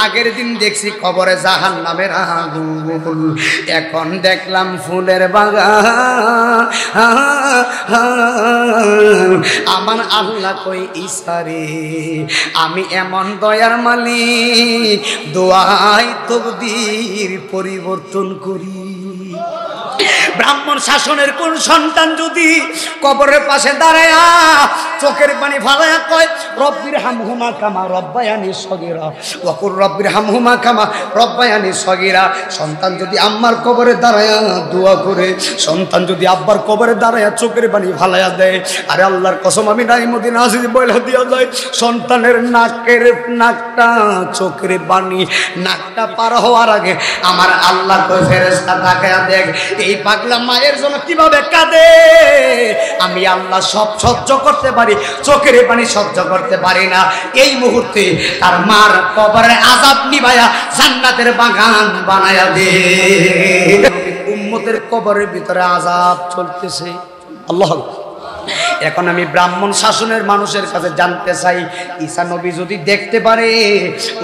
আগের দিন দেখছি কবরে জাহান্নামের আগুন, এখন দেখলাম ফুলের বাগান। আমার আল্লাহ কই ইসারে আমি এমন দয়ার মালিক, দোয়াই তকদির পরিবর্তন করি। ব্রাহ্মণ শাসনের কোন সন্তান যদি কবরের পাশে দাঁড়ায় চোখের পানি ফালায়া কয় রব্বির হামহুমা কামা রব্বায়ানি সগীরা, ওয়াকুর রব্বির হামহুমা কামা রব্বায়ানি সগীরা, সন্তান যদি আম্মার কবরে দাঁড়ায়া দোয়া করে, সন্তান যদি আব্বার কবরে দাঁড়ায়া চোখের পানি ফালায়া দেয়, আরে আল্লাহর কসম আমি নাইমুদ্দিন আজিজ বইলা দিয়া যায়, সন্তানের নাকটা চোখের পানি নাকটা পার হওয়ার আগে আমার আল্লাহ কই ফেরেশতা তাকায়া দেখ এই পাগলা মায়ের জন্য কিভাবে কাঁদে। আমি আল্লাহ সব সহ্য করতে পারি, চোখের পানি সহ্য করতে পারি না। এই মুহূর্তে তার মার কবরের আযাব নিভায়া জান্নাতের বাগান বানায়া দে। উম্মতের কবরের ভিতরে আযাব চলতেছে। আল্লাহ, এখন আমি ব্রাহ্মণ শাসনের মানুষের কাছে জানতে চাই, ঈসা নবী যদি দেখতে পারে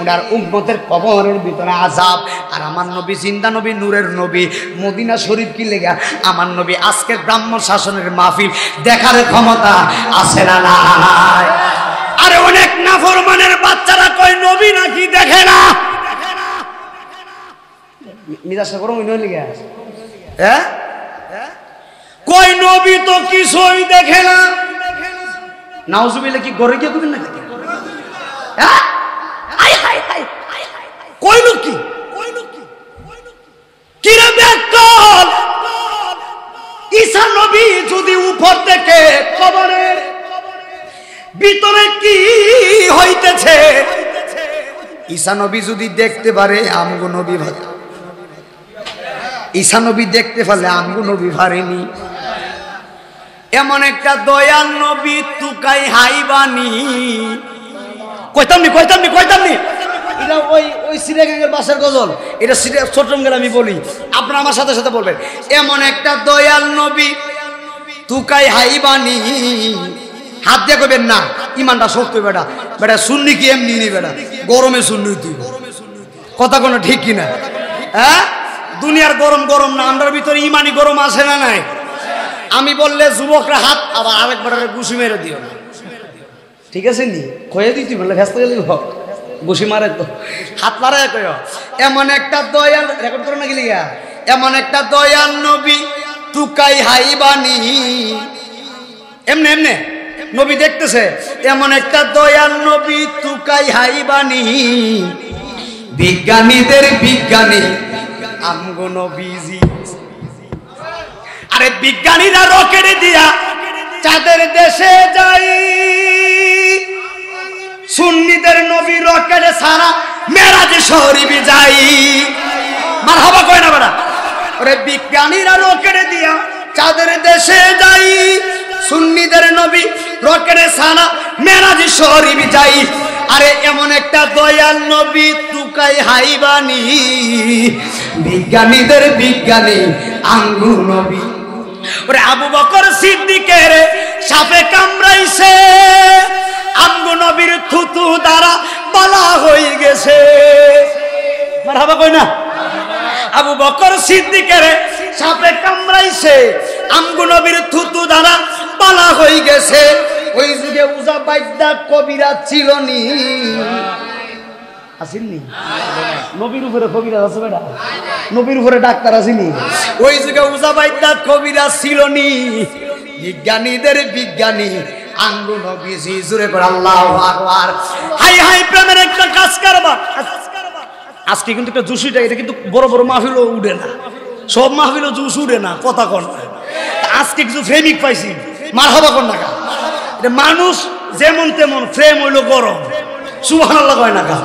উনার উম্মতের কবরের ভিতরে আযাব, আর আমার নবী জিন্দা নবী, নূরের নবী, মদিনা শরীফ কি লেগা আমার নবী আজকের ব্রাহ্মণ শাসনের মাহফিল দেখার ক্ষমতা আছে না নাই? আরে অনেক নাফরমানের বাচ্চারা কয় নবী নাকি দেখে না। মিজাজটা গরম হইল লেগা, হ্যাঁ কই নবী তো কিছুই দেখে না। নাউজুবিল্লাহ কি গরে গিয়ে কইবেন না কি? হ্যাঁ আই হাই হাই কইলো কি কি রে বেকল, ঈসা নবী যদি উপর থেকে কবরের ভিতরে কি হইতেছে ঈসা নবী যদি দেখতে পারে আমগো নবী ভাই, ঈসা নবী দেখতে পারলে আমগো নবী পারেনি। এমন একটা দয়াল নবী তুকাই হাইবানি কইতামনি এটা ওই সিরাগাঙ্গের বাসার গজল, এটা ছোট্টম গেলে আমি বলি, আপনারা আমার সাথে সাথে বলবেন। এমন একটা দয়াল নবী তুকাই হাইবানি, হাত দিয়ে কইবেন না ইমানটা শক্ত বেটা, বেটা শুননি কি এমনি নি বেটা, গরমে শুননি তুই কথা কোনো ঠিক কিনা? হ্যাঁ দুনিয়ার গরম গরম না, আমরার ভিতরে ইমানি গরম আছে না নাই? আমি বললে যুবকরা হাত, আবার আরেকবার ঘুষি মেরে দিও না, ঠিক আছে নি খয়ে দিই, তুই বললে ব্যস্ত গেলি ঘুষি মারে তো হাত মারায় কয়। এমন একটা দয়াল, রেকর্ড করে না গেলি, এমন একটা দয়াল নবী তুকাই হাইবানি, এমনে এমনে নবী দেখতেছে, এমন একটা দয়াল নবী তুকাই হাইবানি, বিজ্ঞানীদের বিজ্ঞানী আমগো নবীজি। আরে বিজ্ঞানীরা রকেট দিয়া চাঁদের দেশে যাই, সুন্নিদের নবী রকেটে সারা মেরাজে শরীফ যাই। মারহাবা কয় না বেটা? আরে বিজ্ঞানীরা রকেটে দিয়া চাঁদের দেশে যাই, সুন্নিদের নবী রকেটে সারা মেরাজে শরীফ যাই। আরে এমন একটা দয়াল নবী তুকাই হাইবানি, বিজ্ঞানীদের বিজ্ঞানী আঙ্গু নবী। ওরে আবু বকর সিদ্দিকের সাপে কামড়াইছে, আঙ্গু নবীর থুতু দ্বারা বালা হয়ে গেছে। মারহাবা কই না? আবু বকর সিদ্দিকের সাপে কামড়াইছে, আঙ্গু নবীর থুতু দ্বারা বালা হয়ে গেছে। ওই যুগে উজা বাইদা কবিরা ছিল নি, আসেননি? নবীর উপরে কবিরা আছে বেটা, নবীর উপরে ডাক্তার আসেনি? ওই যুগে উজা বাইদা কবিরা ছিল নি, বিজ্ঞানীদের বিজ্ঞানী আঙ্গু নবীজি। জোরে করে আল্লাহু আকবার। হাই হাই প্রেমের একটা কাজ করবা। আজকে কিন্তু একটা জুসিটা, এটা কিন্তু বড় বড় মাহফিলও উঠে না, সব মাহফিলও জুস উঠে না, কথা কন। আজকে কিছু প্রেমিক পাইছি, মারহাবা কর না। এটা মানুষ যেমন তেমন, ফ্রেম হইলো গরম, সুবহানাল্লাহ কয় না কা।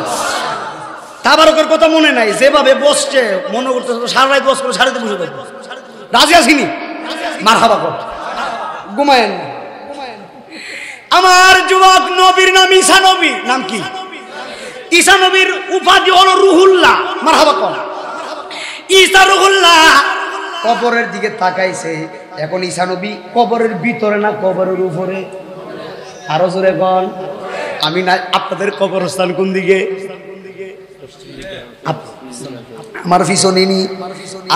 তাবারকের কথা মনে নাই, যেভাবে বসছে মনে করতে সারা রাত বস করে সারিতে বসে থাকবো। রাজি আসিনি? মারহাবা কর, ঘুমায়েন না। আমার যুবক নবীর নাম ঈসা নবী। নাম কি? ঈসা নবীর উপাধি হলো রুহুল্লাহ। মারহাবা কর। ঈসা রুহুল্লাহ কবরের দিকে তাকাইছে। এখন ঈসা নবী কবরের ভিতরে না কবরের উপরে? আরো জোরে কন। আমি না, আপনাদের কবরস্থান কোন দিকে? আমার পিছনে নি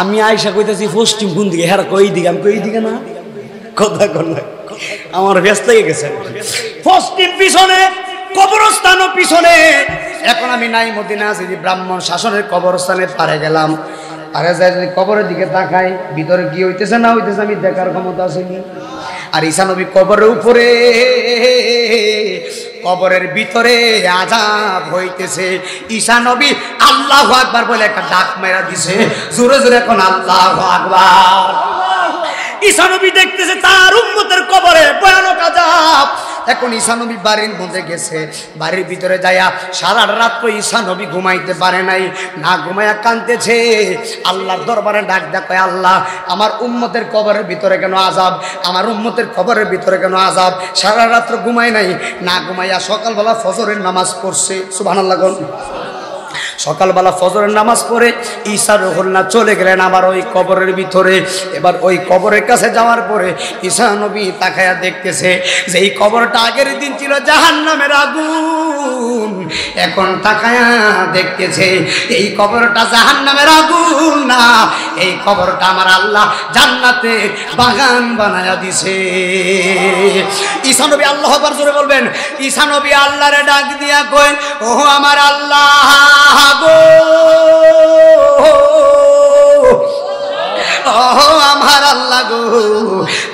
আমি আয়সা কইতেছি পশ্চিম কোন দিকে, হ্যাঁ কই দিকে, আমি কই দিকে না কথা করলে আমার ব্যস্ত লেগে গেছে। পশ্চিম পিছনে কবরস্থান পিছনে। এখন আমি নাই মদিনা আছি, ব্রাহ্মণ শাসনের কবরস্থানে পারে গেলাম। আরে যাই কবরের দিকে তাকাই, ভিতরে কি হইতেছে না হইতেছে আমি দেখার ক্ষমতা আসেনি। আর ঈসা নবী কবরের উপরে, কবরের ভিতরে আযাব হইতেছে। ঈসা নবী আল্লাহু আকবার বলে একটা ডাক মেরা দিছে, জোরে জোরে এখন আল্লাহু আকবার। ঈসা নবী দেখতেছে তার উম্মতের কবরে ভয়ানক আযাব। এখন ঈসা নবী বাড়ির মধ্যে গেছে, বাড়ির ভিতরে যাইয়া সারা রাত ঈসা নবী ঘুমাইতে পারে নাই, না ঘুমাইয়া কাঁদতেছে, আল্লাহর দরবারে ডাক দেয়, আল্লাহ আমার উম্মতের কবরের ভিতরে কেন আযাব, আমার উম্মতের কবরের ভিতরে কেন আযাব। সারা রাত্র ঘুমায় নাই, না ঘুমাইয়া সকালবেলা ফজরের নামাজ পড়ছে, সুবহানাল্লাহ। সকালবেলা ফজরের নামাজ পড়ে ঈসা রুহুল্লাহ চলে গেলেন আবার ওই কবরের ভিতরে। এবার ওই কবরের কাছে যাওয়ার পরে ঈসা নবী তাকায়া দেখতেছে যে এই কবরটা আগের দিন ছিল জাহান্নামের আগুন, এখন তাকায়া দেখতেছে এই কবরটা জাহান্নামের আগুন না, এই কবরটা আমার আল্লাহ জান্নাতে বাগান বানায়া দিছে। ঈসা নবী আল্লাহু আকবার জোরে বলবেন। ঈসা নবী আল্লাহরে ডাক দিয়া কয়, ও আমার আল্লাহ গো, আমার আল্লাহ গো,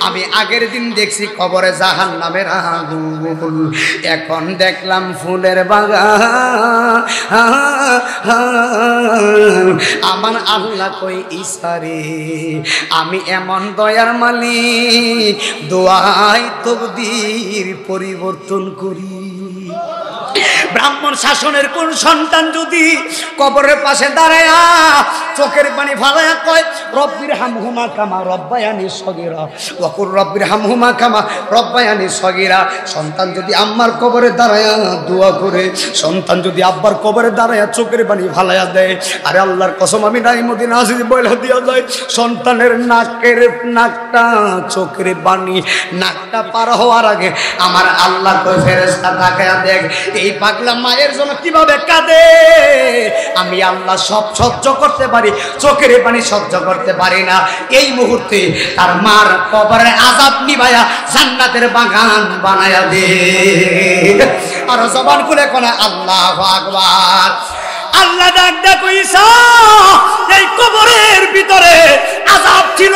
আমি আগের দিন দেখছি কবরে জাহান্নামের আগুন, এখন দেখলাম ফুলের বাগান। আমার আল্লাহ কই ঈসা রে, আমি এমন দয়ার মালিক, দোয়াই তকদীর পরিবর্তন করি। ব্রাহ্মণ শাসনের কোন সন্তান যদি কবরের পাশে দাঁড়ায়া চোখের পানি ফালায়া কয়, রব্বির হামহুমা কামা রব্বায়ানি সগীরা, ওয়াকুর রব্বির হামহুমা কামা রব্বায়ানি সগীরা। সন্তান যদি আম্মার কবরে দাঁড়ায়া দোয়া করে, সন্তান যদি আব্বার কবরে দাঁড়ায়া চোখের পানি ফালায়া দেয়, আরে আল্লাহর কসম আমি নাই মদিনা আসি বইলা দিয়া যায়, সন্তানের নাকটা চোখের পানি নাকটা পার হওয়ার আগে আমার আল্লাহ কয় ফেরেশতা তাকায়া দেখ এই পাগলা মায়ের জন্য কিভাবে কাঁদে। আমি আল্লাহ সব সহ্য করতে পারি, চোখের পানি সহ্য করতে পারি না। এই মুহূর্তে তার মার কবরে আযাব নিভায়া জান্নাতের বাগান বানায়া দে। আর জবান খুলে কোনা আল্লাহু আকবার। আল্লাহ ডাক ডাক ঈসা, এই কবরের ভিতরে আযাব ছিল,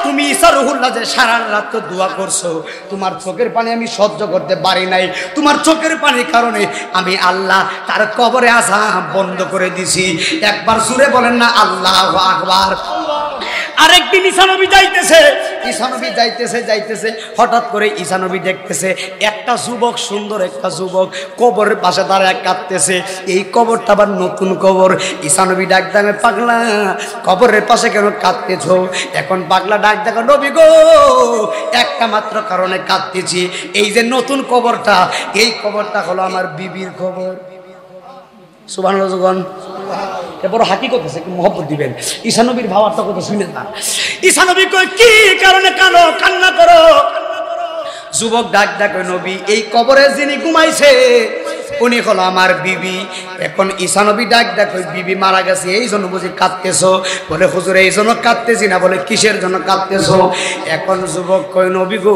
তুমি ঈসা রুহুল্লাহ যে সারা রাত দোয়া করছো, তোমার চোখের পানি আমি সহ্য করতে পারি নাই, তোমার চোখের পানির কারণে আমি আল্লাহ তার কবরে আযাব বন্ধ করে দিছি। একবার জোরে বলেন না আল্লাহু আকবার। আরেকদিন ঈসা নবী যাইতেছে, হঠাৎ করে ঈসা নবী দেখতেছে একটা যুবক, সুন্দর একটা যুবক কবরের পাশে দাঁড়ায় কাঁদতেছে। এই কবরটা আবার নতুন কবর। ঈসা নবী ডাক দেয়, পাগলা কবরের পাশে কেন কাঁদতেছ? এখন পাগলা ডাক দেখো, নবী গো একটা মাত্র কারণে কাঁদতেছি, এই যে নতুন কবরটা, এই কবরটা হলো আমার বিবির কবর। সুবহানাল্লাহ। বড় হাকি করতেছে, একটু মহব্বত দিবেন। ঈসা নবীর ভাবারটা কথা শুনে না। ঈসা নবী কই কি কারণে কান্না করো? যুবক ডাক ডাক, নবী এই কবরে যিনি ঘুমাইছে উনি হলো আমার বিবি। এখন ঈসা নবী ডাক ডাক, বিবি মারা গেছে এই জন্য বুঝি কাঁদতেছো? বলে হুজুর এই জন্য কাঁদতেছি না। বলে কিসের জন্য কাঁদতেছো? এখন যুবক কই, নবী গো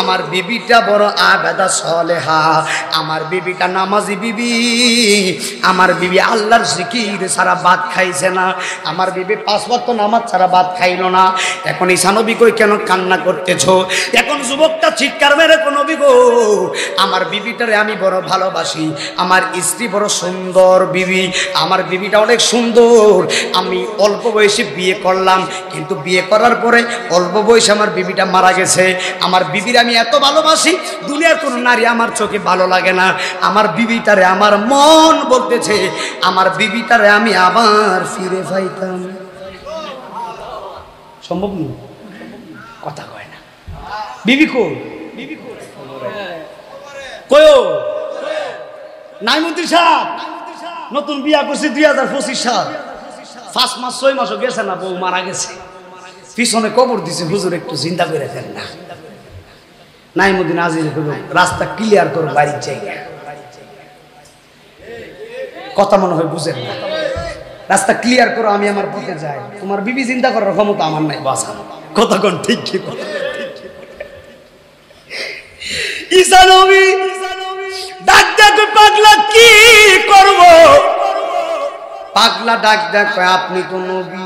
আমার বিবিটা বড় আবেদা সলেহা, আমার বিবিটা নামাজি বিবি, আমার বিবি আল্লাহর জিকির ছাড়া ভাত খাইছে না, আমার বিবি 5 ওয়াক্ত নামাজ ছাড়া ভাত খাইলো না। এখন ঈসা নবী কই কেন কান্না করতেছো? এখন যুবকটা চিৎকার মেরে কই, নবী গো আমার বিবিটারে আমি বড় ভালোবাসি, আমার স্ত্রী বড় সুন্দর বিবি, আমার বিবিটা অনেক সুন্দর। আমি অল্প বয়সে বিয়ে করলাম, কিন্তু বিয়ে করার পরে অল্প বয়সে আমার বিবিটা মারা গেছে। আমার বিবির আমি এত ভালোবাসি, দুনিয়ার কোনো নারী আমার চোখে ভালো লাগে না। আমার বিবিটারে আমার মন বলতেছে আমার বিবিটারে আমি আবার ফিরে পাইতাম। সম্ভব না, কথা কয় না। বিবি কো কয়ো নাই মন্ত্রী সাহেব, নতুন বিয়া করছি 2025 সাল, 5 মাস 6 মাসও গেছে না, বউ মারা গেছে, পিছনে কবর দিছে। হুজুর একটু চিন্তা করে দেন না। নাইমুদ্দিন আজিজ রাস্তা ক্লিয়ার করে বাড়ির জায়গা। কথা মনে হয় বুঝেন না। রাস্তা ক্লিয়ার করো, আমি আমার পথে যাই। তোমার বিবি চিন্তা করার ক্ষমতা আমার নাই। বাসা কথা কোন ঠিক কি? ঈসা নবী ডাক ডাক, পাগলা কি করব? পাগলা ডাক ডাক, আপনি তো নবী।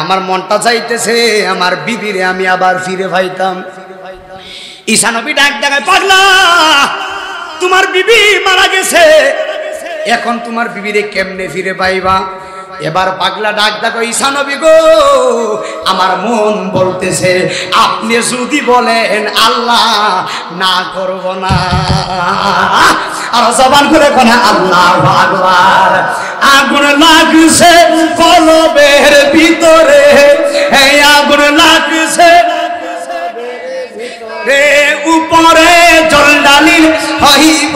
আমার মনটা চাইতেছে আমার বিবিরে আমি আবার ফিরে পাইতাম। ঈসা নবী ডাক ডাকায়, পাগলা তোমার বিবি মারা গেছে, এখন তোমার বিবিরে কেমনে ফিরে পাইবা? এবার পাগলা ডাক ডাক, ঈসা নবী গো, আমার মন বলতেছে আপনি যদি বলেন আল্লাহ না করব না। আর জবান করে কোনা আল্লাহু আকবার। আগুন লাগছে কলবের ভিতরে, এই আগুন লাগছে রে উপরে জলডালির হইব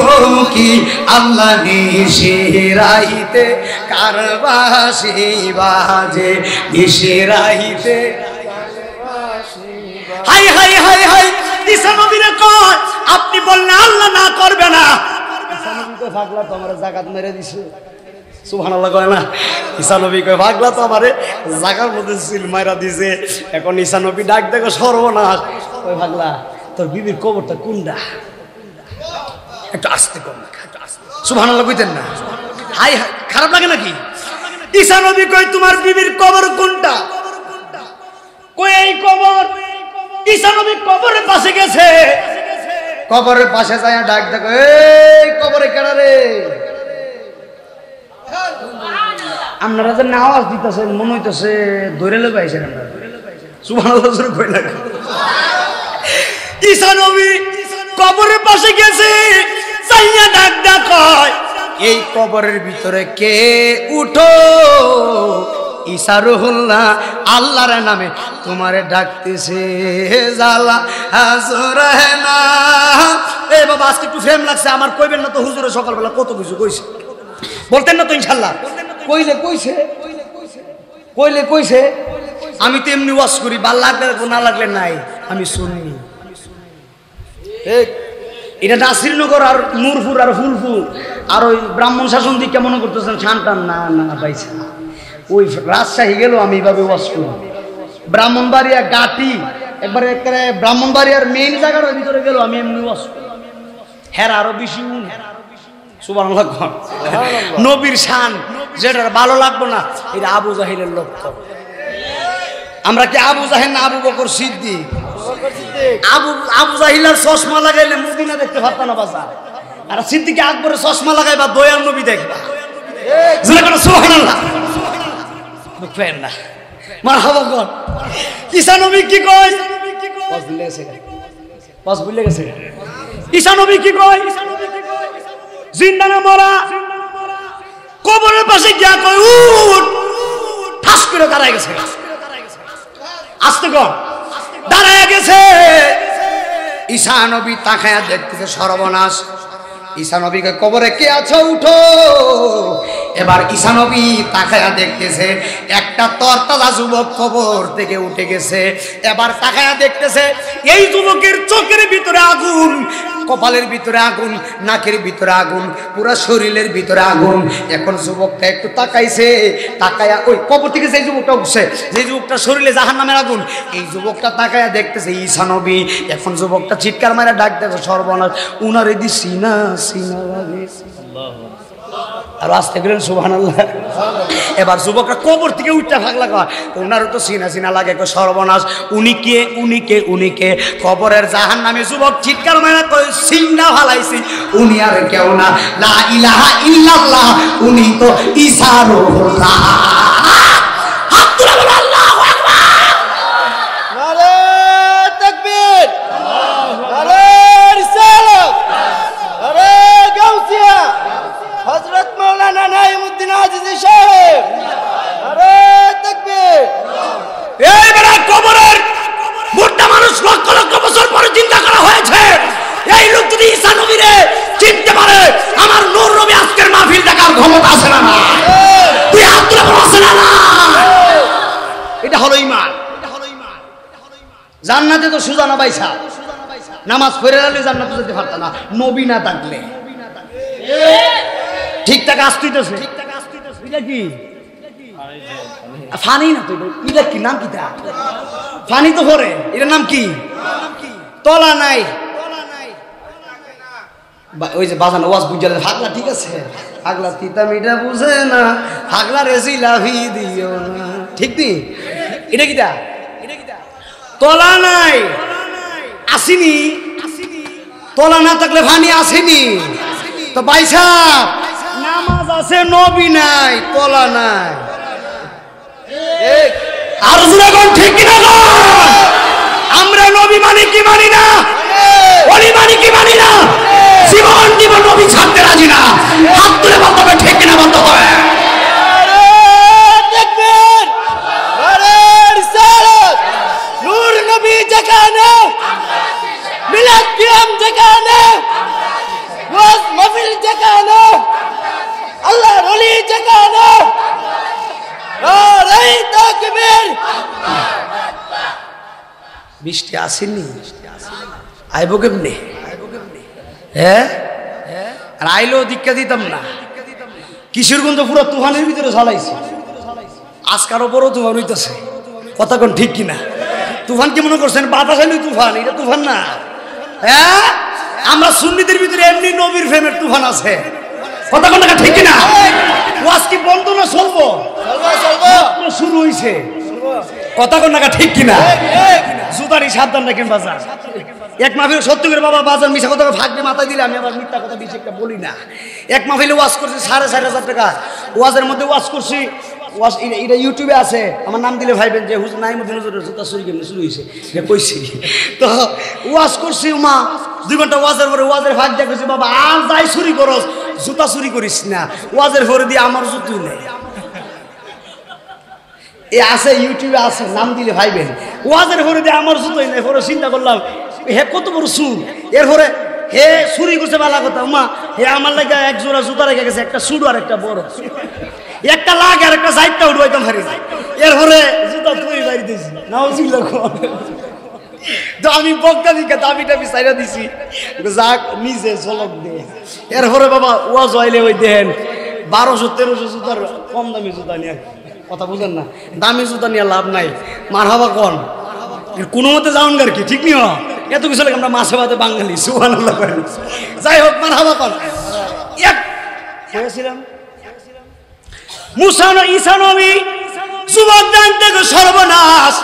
কি আল্লাহ নিশিরাইতে কারবাসি বাজে নিশিরাইতে। হাই হাই হাই হাই, ঈসা নবীরে কয় আপনি বললেন আল্লাহ না করবে না। ঈসা নবী তো পাগলা, তো আমার জাকাত মেরে দিছে। সুবহানাল্লাহ কয় না? ঈসা নবী কয় পাগলা তো আমারে জাকার মধ্যে সিল মাইরা দিছে। এখন ঈসা নবী ডাক দেখো সর্বনাশ। কয় পাগলা তোর বিবির কবরটা কোনটা? একটু আস্তে কর না, সুবহানাল্লাহ কইতেন না? হাই হাই, খারাপ লাগে নাকি? ঈসা নবী কয় তোমার বিবির কবর কোনটা? কই এই কবর। ঈসা নবী কবরের পাশে গেছে, কবরের পাশে যায় ডাক দেখো, এই কবরে কেডা রে? আপনারা যে আওয়াজ দিতেছেন মনে হইতেছে ধরে লেগে আইছেন আপনারা। সুবহানাল্লাহ কই না? ঈসা নবী কবরের পাশে গেছে, যাইয়া ডাক ডাক কয় এই কবরের ভিতরে কে? উঠো, ঈসা রুহুল্লাহ আল্লাহর নামে তোমারে ডাকতেছে। জালা হাজরে না। এই বাবা আজকে একটু ফ্রেম লাগছে আমার, কইবেন না তো হুজুরে সকালবেলা কত কিছু কইছে, বলতেন না তো ইনশাআল্লাহ? কইলে কইছে, কইলে কইছে। আমি তো এমনি ওয়াজ করি, ভাল লাগলে না লাগলে নাই, আমি শুনি। এটা নাসিরনগর আর নূরপুর আর ফুলপুর আর ওই ব্রাহ্মণ শাসন দিকে মনে করতেছেন শানটান। না না পাইছে, ওই রাজশাহী গেল আমি এইভাবে ওয়াজ করি। ব্রাহ্মণবাড়িয়া গাটি একবারে একবারে ব্রাহ্মণবাড়িয়ার মেইন জায়গার ভিতরে গেল আমি এমনি ওয়াজ করি। হের আরো বেশি সুবহানাল্লাহ। নবীর শান যেটা ভালো লাগবো না, এটা আবু জাহিলের লক্ষ্য। আমরা কি আবু জাহিল না আবু বকর সিদ্দিক? আবু জাহিলার চশমা লাগাইলে মদিনা দেখতে পারতাম না বাজার, আর সিদ্দিক আকবরের চশমা লাগাইবা দয়াল নবী দেখবা। সুবহানাল্লাহ না মারহাবা কর। ঈসা নবী কি কয়? পাঁচ ভুলে গেছে। ঈসা নবী কি কয়? জিন্দা না মরা? কবরের পাশে গিয়া কয় উঠ, ঠাস করে দাঁড়ায় গেছে। আস্তে কর, দাঁড়ায় গেছে। ঈসা নবী তাকায়া দেখতেছে সর্বনাশ। ঈসা নবীকে কবরে কে আছো উঠো। এবার ঈসা নবী তাকায়া দেখতেছে একটা তরতাজা যুবক কবর থেকে উঠে গেছে। এবার তাকায়া দেখতেছে এই যুবকের চোখের ভিতরে আগুন, কপালের ভিতরে আগুন, নাকের ভিতরে আগুন, পুরো শরীরের ভিতরে আগুন। এখন যুবকটা একটু তাকাইছে, তাকায়া ওই কবর থেকে যে যুবকটা উঠছে, যে যুবকটা শরীরে জাহান্নামের আগুন, এই যুবকটা তাকায়া দেখতেছে ঈসা নবী। এখন যুবকটা চিৎকার মারা ডাক দেখো সর্বনাশ, উনার এদি সিনা সিনা লাগে। আর আসতে গেলেন সুবহানাল্লাহ। এবার যুবকরা কবর থেকে উঠতে ভাগলা কয় ওনারও তো সিনা সিনা লাগে। সর্বনাশ, উনিকে উনিকে উনিকে কবরের জাহান্নামে যুবক চিৎকার মারা কয় সিনা ফালাইছি, উনি আর কেউ না, লা ইলাহা ইল্লাল্লাহ, উনি তো ঈসা রূহুল্লাহ। হাত তুলে বলো আল্লাহু আকবার। নারে তাকবীর, নারে রিসালাত, নারে গাউসিয়া, হযরত মাওলানা নাঈমউদ্দিন আজিজি সাহেব, নারে তাকবীর। এই বড় কবরের মোটা মানুষ লক্ষ লক্ষ বছর পরে চিন্তা করা হয়েছে। এই লোক যদি ঈসা নবীরে চিনতে পারে, আমার নূর নবী আজকের মাহফিল দেখার ক্ষমতা আছে না? তুই হাত তুলে বল আছে না? এটা হলো ঈমান। জান্নাতে তো সুজানা বাইসা নামাজ পড়ে রাখলে জান্নাতে যেতে পারত না নবী না থাকলে। ঠিকঠাক আসতেইতেছে এটা কি ফানি না তো এটা কি নাম কি তা ফানি তো পরে এটার নাম কি তলা নাই ওই যে বাজানো ওয়াজ বুঝালে হাগলা ঠিক আছে হাগলা তিতা মিঠা বুঝে না হাগলা রেসি লাভি দিও না ঠিক নি এটা কিটা তলা নাই আসেনি তলা না থাকলে ফানি আসেনি তো ভাই সাহেব নামাজ আছে নবী নাই তলা নাই আর যখন ঠিক কিনা আমরা নবী মানে কি মানি না ওলি মানে কি মানি না জীবন জীবন নবী ছাড়তে রাজি না হাত তুলে বলতে হবে ঠিক কিনা বলতে হবে নূর নবী যেখানে মিলাদ কিয়াম যেখানে ওয়াজ মাহফিল যেখানে আল্লাহর ওলি যেখানে নারে তাকবীর বৃষ্টি আসেনি আইব কেমনে হ্যাঁ আর আইলেও দীক্ষা দিতাম না কিশোরগঞ্জ পুরো তুফানের ভিতরে চালাইছে আজকার ওপরও তুফান হইতেছে কথা কোন ঠিক কিনা তুফান কি মনে করছেন বাতাস আইলে তুফান এটা তুফান না হ্যাঁ আমরা সুন্নিদের ভিতরে এমনি নবীর প্রেমের তুফান আছে কথা কোন ঠিক কিনা ওয়াজ কি বন্ধ না চলবো শুরু হইছে কথা কোন ঠিক কিনা জুতারি সাবধান রাখেন বাজার এক মাহফিল সত্যি করে বাবা বাজার মিশা কথা ভাগবে মাথায় দিলে আমি আবার মিথ্যা কথা বেশি একটা বলি না এক মাহফিলে ওয়াজ করছি 4,500 টাকা ওয়াজের মধ্যে ওয়াজ করছি ওয়াজ এটা ইউটিউবে আছে আমার নাম দিলে ভাইবেন যে হুজুর নাইমুদ্দিন হুজুরের জুতা চুরি কেমনি শুরু হয়েছে কইছি তো ওয়াজ করছি মা 2 ঘন্টা ওয়াজের পরে ওয়াজের ভাগ দেখেছি বাবা আর যাই চুরি করস জুতা চুরি করিস না ওয়াজের পরে দিয়ে আমার জুতোই নেই এ আছে ইউটিউবে আছে নাম দিলে ভাইবেন ওয়াজের পরে দিয়ে আমার জুতোই নেই পরে চিন্তা করলাম হে কত বড় সুর এরপরে হে চুরি করছে বালা কথা মা হে আমার লাগে এক জোড়া জুতা রেখে গেছে একটা সুর আর একটা বড় একটা লাগে আর একটা সাইডটা উঠবাইতাম হারি এরপরে জুতা তুই বাড়ি দিয়েছি নাও ছিল তো আমি বক্তা দিকে দাবিটা বিচাইরা দিছি যাক নিজে ঝলক দিয়ে এরপরে বাবা ওয়াজ হইলে ওই দেখেন 1200-1300 জুতার কম দামি জুতা নিয়ে কথা বুঝেন না দামি জুতা নিয়ে লাভ নাই মারহাবা কোন কোনো মতে যাওন আর কি ঠিক নিও এত কিছু লাগে আমরা মাছে ভাতে বাঙালি সুবহানাল্লাহ করেন যাই হোক মারহাবা কোন এক হয়েছিলাম মুসা ঈসা নবী যুবক জানতে সর্বনাশ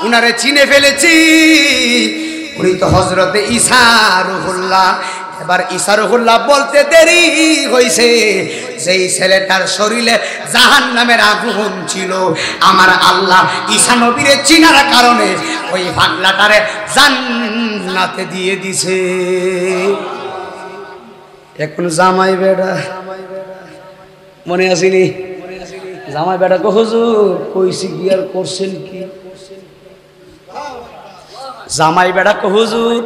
উনারে চিনে ফেলেছি উনি তো হযরতে ঈসা রূহুল্লাহ এবার ঈসা রূহুল্লাহ বলতে দেরি হইছে যেই ছেলেটার শরীরে জাহান্নামের আগুন ছিল আমার আল্লাহ ঈসা নবীরে চিনার কারণে ওই পাগলাটারে জান্নাতে দিয়ে দিছে এখন জামাই বেটা মনে আসেনি জামাই বেটা কো হুজুর কইছি কি আর করছেন কি জামাই বেটা কো হুজুর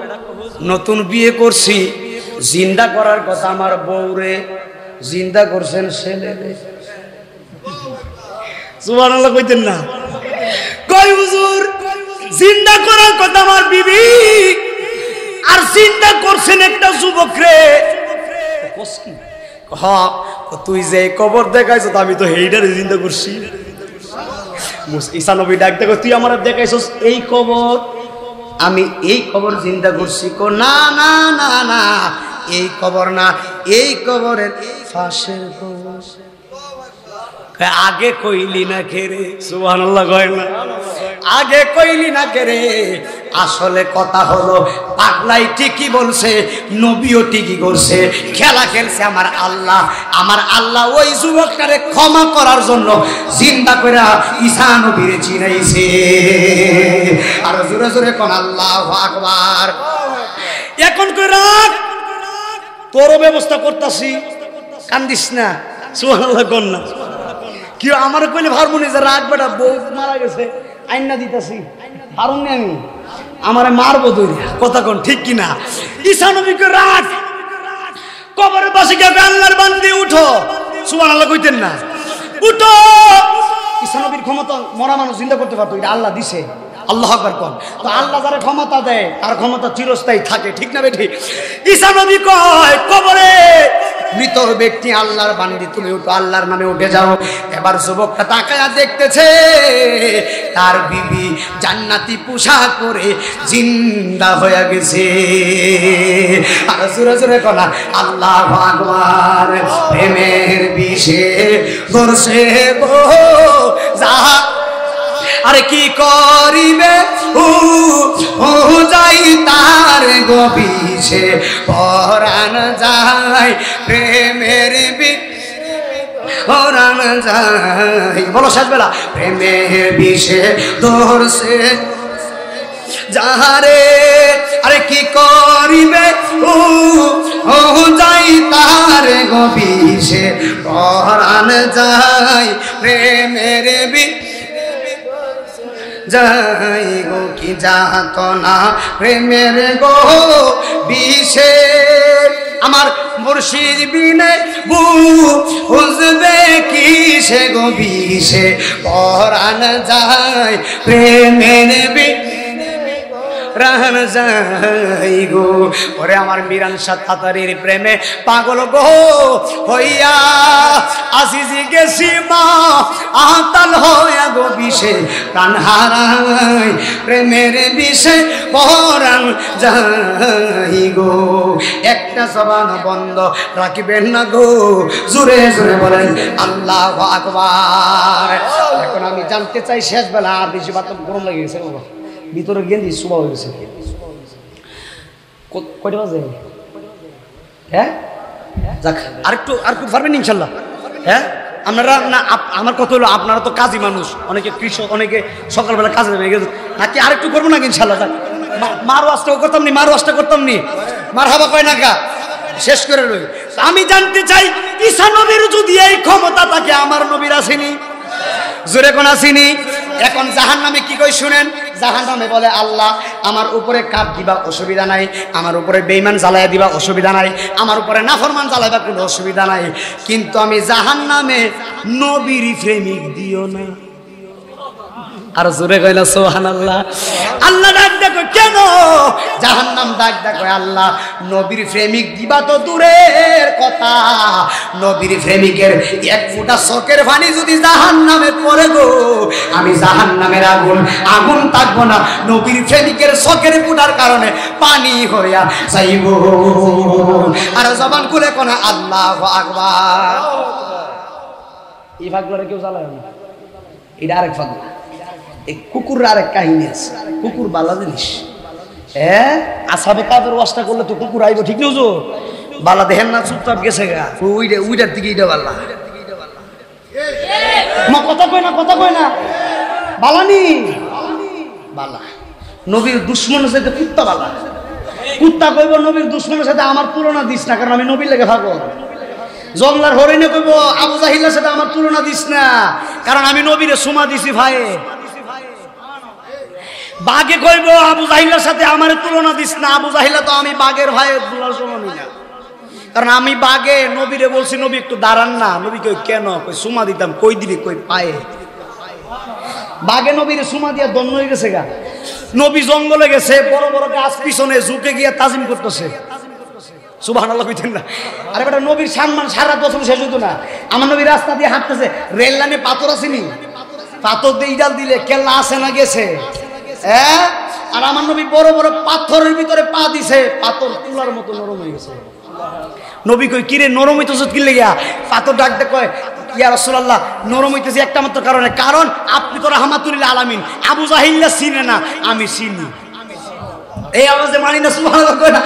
নতুন বিয়ে করছি জিন্দা করার কথা আমার বউরে জিন্দা করছেন ছেলেরে সুবহানাল্লাহ কইতেন না কই হুজুর জিন্দা করার কথা আমার বিবি আর জিন্দা করছেন একটা যুবক রে কসকি হ্যাঁ তুই যে কবর দেখাইছ আমি তো হেইডারে জিন্দা করছি ঈসা নবী ডাক দেখো তুই আমার দেখাইছস এই কবর আমি এই কবর জিন্দা করছি কো না না না না এই কবর না এই কবরের পাশের কবর আগে কইলি না খেরে সুবহানাল্লাহ কয় না আগে কইলি না খেরে আসলে কথা হলো পাগলাই ঠিকই বলছে নবীও ঠিকই করছে খেলা খেলছে আমার আল্লাহ ওই যুবকটারে ক্ষমা করার জন্য জিন্দা করে ঈসা নবীরে চিনাইছে আর জোরে জোরে কোন আল্লাহু আকবার এখন কই রাখ তোর ব্যবস্থা করতাছি কান্দিস না সুবহানাল্লাহ কোন না কি আমার কইলে হারমোনি যে রাগ বেটা বউ মারা গেছে আইনা দিতাছি হারুন আমি আমারে মারবো তুই কথা কোন ঠিক কিনা ঈসা নবীকে রাগ কবরের পাশে গিয়ে আল্লাহর বান্দি উঠো সুবহানাল্লাহ কইতেন না উঠো ঈসা নবীর ক্ষমতা মরা মানুষ জিন্দা করতে পারতো এটা আল্লাহ দিছে আল্লাহু আকবার কোন তো আল্লাহ যারা ক্ষমতা দেয় তার ক্ষমতা চিরস্থায়ী থাকে ঠিক না বেঠি ঈসা নবী কয় কবরে মৃত ব্যক্তি আল্লাহর বান্দি, তুমি উঠো, আল্লাহর নামে উঠে যাও। এবার যুবকটা তাকায়া দেখতেছে তার বিবি জান্নাতি পোশাক পরে জিন্দা হয়ে গেছে। আর জোরে জোরে কলা আল্লাহু আকবার। প্রেমের বিষে ধরছে গো যাহা, আরে কি করিবে ও যাই তার গবিষে পরাণ যায় প্রেমের পরাণ যায়। বলো শেষ বেলা। প্রেমের বিষে ধরছে যাহারে, আরে কি করিবে ও যাই তার গবিষে পরাণ যায় প্রেমের যাই গো কি যাত না প্রেমের গো বিষে। আমার মুর্শিদ বিনে বুঝবে কি সে গো বিষে পরাণ যায় প্রেমের প্রাণ যাই গো। ওরে আমার মিরান সাতাতারির প্রেমে পাগল গো হইয়া আসিজি গেছি মা আতাল হইয়া গো বিষে প্রাণ হারাই প্রেমের বিষে পরাণ যাই গো। একটা জবান বন্ধ রাখিবেন না গো, জোরে জোরে বলেন আল্লাহু আকবার। এখন আমি জানতে চাই শেষ বেলা, আর বেশি বাত গরম লেগে গেছে বাবা, ভিতরে গেঞ্জি শুভা হয়ে গেছে। কয়টা বাজে? হ্যাঁ যাক, আরেকটু পারবেন ইনশাল্লাহ। হ্যাঁ আপনারা না, আমার কথা হলো আপনারা তো কাজী মানুষ, অনেকে কৃষক, অনেকে সকালবেলা কাজে নেমে গেছে, নাকি আরেকটু করবো নাকি ইনশাল্লাহ? যাক, মার ওয়াজটাও করতাম নি, মার হাবা কয় নাকা শেষ করে রই। আমি জানতে চাই ঈসা নবীর যদি এই ক্ষমতা থাকে, আমার নবীর আসেনি? জোরে কোন আসেনি? এখন জাহান্নামে কি কই শুনেন। জাহান্নামে বলে আল্লাহ আমার উপরে কাঠ দিবা অসুবিধা নাই, আমার উপরে বেঈমান জ্বালাইয়া দিবা অসুবিধা নাই, আমার উপরে নাফরমান জ্বালাইবা কোনো অসুবিধা নাই, কিন্তু আমি জাহান্নামে নবীর প্রেমিক দিও না। আর জোরে কইলা সুবহানাল্লাহ। আল্লাহ ডাক দেখো কেন? জাহান্নাম ডাক দেখো আল্লাহ নবীর প্রেমিক দিবা তো দূরের কথা, নবীর প্রেমিকের এক ফোঁটা চোখের পানি যদি জাহান্নামে পড়ে গো, আমি জাহান্নামের আগুন থাকবো না, নবীর প্রেমিকের চোখের ফোঁটার কারণে পানি হইয়া যাইব। আর জবান খুলে কোন আল্লাহু আকবার। এই ভাগগুলো কেউ জ্বালায় না, এটা আরেক ভাগ। এই কুকুর আরেক কাহিনী আছে, কুকুর বালা জিনিস। হ্যাঁ আসাবে কাদের ওয়াজটা করলে তো কুকুর আইব, ঠিক নেই? বালা দেখেন না চুপচাপ গেছে গা, ওইটার দিকে এটা বালা। কথা কয় না বালানি বালা। নবীর দুশ্মনের সাথে কুত্তা বালা, কুত্তা কইব নবীর দুশ্মনের সাথে আমার তুলনা দিস না, কারণ আমি নবীর লেগে থাকবো। জংলার হরিণে কইব আবু জাহিলের সাথে আমার তুলনা দিস না, কারণ আমি নবীরে সুমা দিছি ভাই। বাঘে কইব আবু জাহিলের সাথে আমার তুলনা দিস না, আবু জাহিলা তো আমি বাঘের ভাইয়ের দুলার সমান না, কারণ আমি বাঘে নবীরে বলছি নবী একটু দাঁড়ান না। নবী কই কেন? কই সুমা দিতাম। কই দিবি? কই পায়ে। বাঘে নবীরে সুমা দিয়া দন্ন হয়ে গেছে গা। নবী জঙ্গলে গেছে, বড় বড় গাছ পিছনে ঝুঁকে গিয়ে তাজিম করতেছে। সুবহানাল্লাহ কইতেন না? আরে বেটা নবীর সম্মান সারা বছর শেষ হতো না। আমার নবী রাস্তা দিয়ে হাঁটতেছে, রেল লাইনে পাথর আসেনি, পাথর দিয়ে ইডাল দিলে কেল্লা আসে না গেছে। হ্যাঁ আর আমার নবী বড় বড় পাথরের ভিতরে পা দিছে, পাথর তুলার মতো নরম হয়ে গেছে। নবী কই কিরে নরম হইতেছ কি লেগা? পাথর ডাকতে কয় ইয়া রাসূলুল্লাহ নরম হইতেছে একটা মাত্র কারণে, কারণ আপনি তো রাহমাতুল লিল আলামিন, আবু জাহিল্লা চিনে না, আমি চিনি। এই আওয়াজে মানি না সুবহানাল্লাহ কয় না?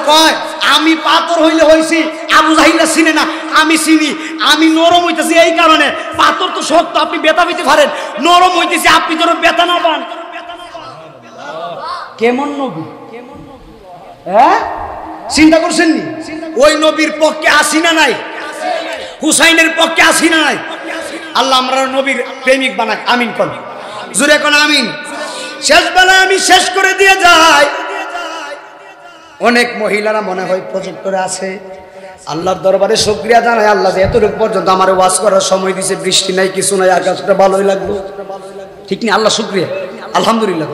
কয় আমি পাথর হইলে হইছি, আবু জাহিল্লা চিনে না, আমি চিনি। আমি নরম হইতেছি এই কারণে, পাথর তো শক্ত, আপনি ব্যথা পেতে পারেন, নরম হইতেছি আপনি যেন ব্যথা না পান। কেমন নবী? হ্যাঁ চিন্তা করছেন নি? ওই নবীর পক্ষে আসি না নাই? হুসাইনের পক্ষে আসি না নাই? আল্লাহ আমরা নবীর প্রেমিক বানাক, আমিন কোন জুড়ে কোন আমিন। শেষ বেলা আমি শেষ করে দিয়ে যাই। অনেক মহিলারা মনে হয় প্রজেক্টরে আছে, আল্লাহর দরবারে শুকরিয়া জানাই, আল্লাহ যে এতটুকু পর্যন্ত আমার ওয়াজ করার সময় দিছে, বৃষ্টি নাই কিছু নাই, আকাশটা ভালোই লাগলো, ঠিক না? আল্লাহ শুকরিয়া, আলহামদুলিল্লাহ।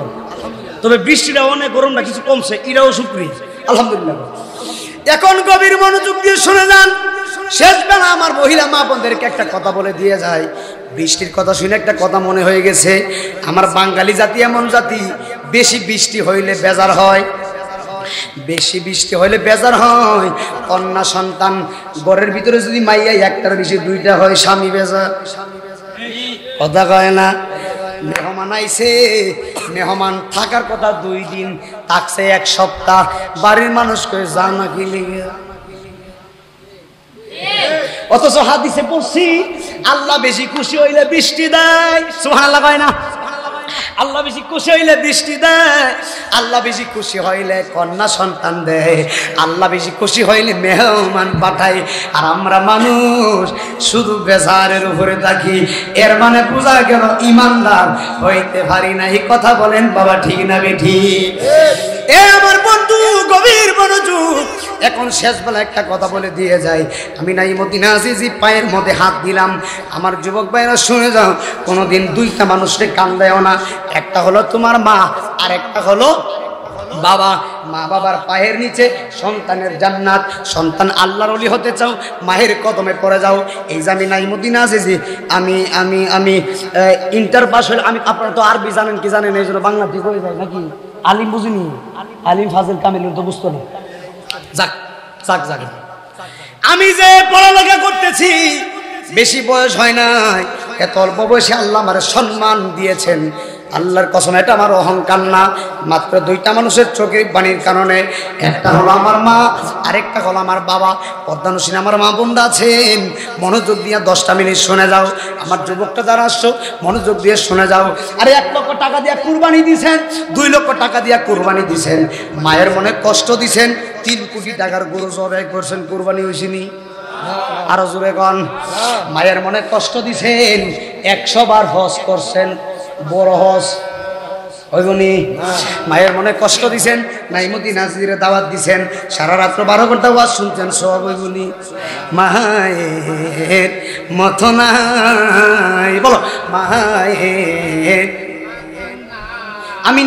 তবে বৃষ্টিটা অনেক, গরমটা কিছু কমছে, এটাও শুকরিয়া, আলহামদুলিল্লাহ। এখন গভীর মনোযোগ দিয়ে শুনে যান। শেষ বেলা আমার মহিলা মা বোনদেরকে একটা কথা বলে দিয়ে যায়। বৃষ্টির কথা শুনে একটা কথা মনে হয়ে গেছে, আমার বাঙালি জাতি এমন জাতি, বেশি বৃষ্টি হইলে বেজার হয়, বেশি বৃষ্টি হইলে বেজার হয়। কন্যা সন্তান ঘরের ভিতরে যদি মাইয়া একটার বেশি দুইটা হয়, স্বামী বেজার। কথা কয় না? মেহমান আইছে, মেহমান থাকার কথা 2 দিন, থাকছে 1 সপ্তাহ। বাড়ির মানুষ কয়ে যা না কি লিগে, অথচ হাদিসে পড়ছি আল্লাহ বেশি খুশি হইলে বৃষ্টি দেয়। সুবহানাল্লাহ কয় না? আল্লাহ বেশি খুশি হইলে বৃষ্টি দেয়, আল্লাহ বেশি খুশি হইলে কন্যা সন্তান দেয়, আল্লাহ বেশি খুশি হইলে মেহমান পাঠায়। আর আমরা মানুষ শুধু বেজারের উপরে থাকি। এর মানে বোঝা গেল ইমানদার হইতে পারি না। এই কথা বলেন বাবা, ঠিক না বেঠিক? এ আমার বন্ধু, গভীর মনোযোগ। এখন শেষ বেলা একটা কথা বলে দিয়ে যায়। আমি নাইমুদ্দিন আজিজি পায়ের মধ্যে হাত দিলাম। আমার যুবক ভাইরা শুনে যাও, কোনোদিন 2টা মানুষকে কান্দায়ও না। একটা হলো তোমার মা, আর একটা হলো বাবা। মা বাবার পায়ের নিচে সন্তানের জান্নাত। সন্তান আল্লাহর ওলি হতে চাও, মায়ের কদমে পড়ে যাও। এই যে আমি নাইমুদ্দিন আজিজি, আমি আমি আমি ইন্টার পাস হলে, আমি আপনারা তো আরবি জানেন কি জানেন, এই জন্য বাংলা ঠিক হয়ে যায় নাকি? আলিম বুঝিনি, আলিম ফাজিল কামিল তো বুঝতো না। যাক যাক যাক, আমি যে পড়ালেখা করতেছি, বেশি বয়স হয় নাই, এত অল্প বয়সে আল্লাহ আমার সম্মান দিয়েছেন। আল্লাহর কসম, এটা আমার অহংকার না। মাত্র 2টা মানুষের চোখের বাণীর কারণে, একটা হলো আমার মা, আরেকটা হলো আমার বাবা। পদ্মানুসীন আমার মা বোনরা আছেন, মনোযোগ দিয়ে 10টা মিনিট শুনে যাও। আমার যুবকটা যারা আসছো, মনোযোগ দিয়ে শুনে যাও। আরে 1 লক্ষ টাকা দিয়ে কুরবানি দিছেন, 2 লক্ষ টাকা দিয়ে কুরবানি দিছেন, মায়ের মনে কষ্ট দিছেন। 3 কোটি টাকার গরু জবাই করছেন, কুরবানি হয়েছিনি? আরো জোরে কন। মায়ের মনে কষ্ট দিছেন, 100 বার হজ করছেন, বড় হজ হইবনি? মায়ের মনে কষ্ট দিছেন, নাইমুদ্দিন আজিজিরে দাওয়াত দিছেন, সারা রাত্র 12 ঘন্টা ওয়াজ শুনছেন, সব হইবনি? মায়ের মতো নাই, বলো মায়ের। আমি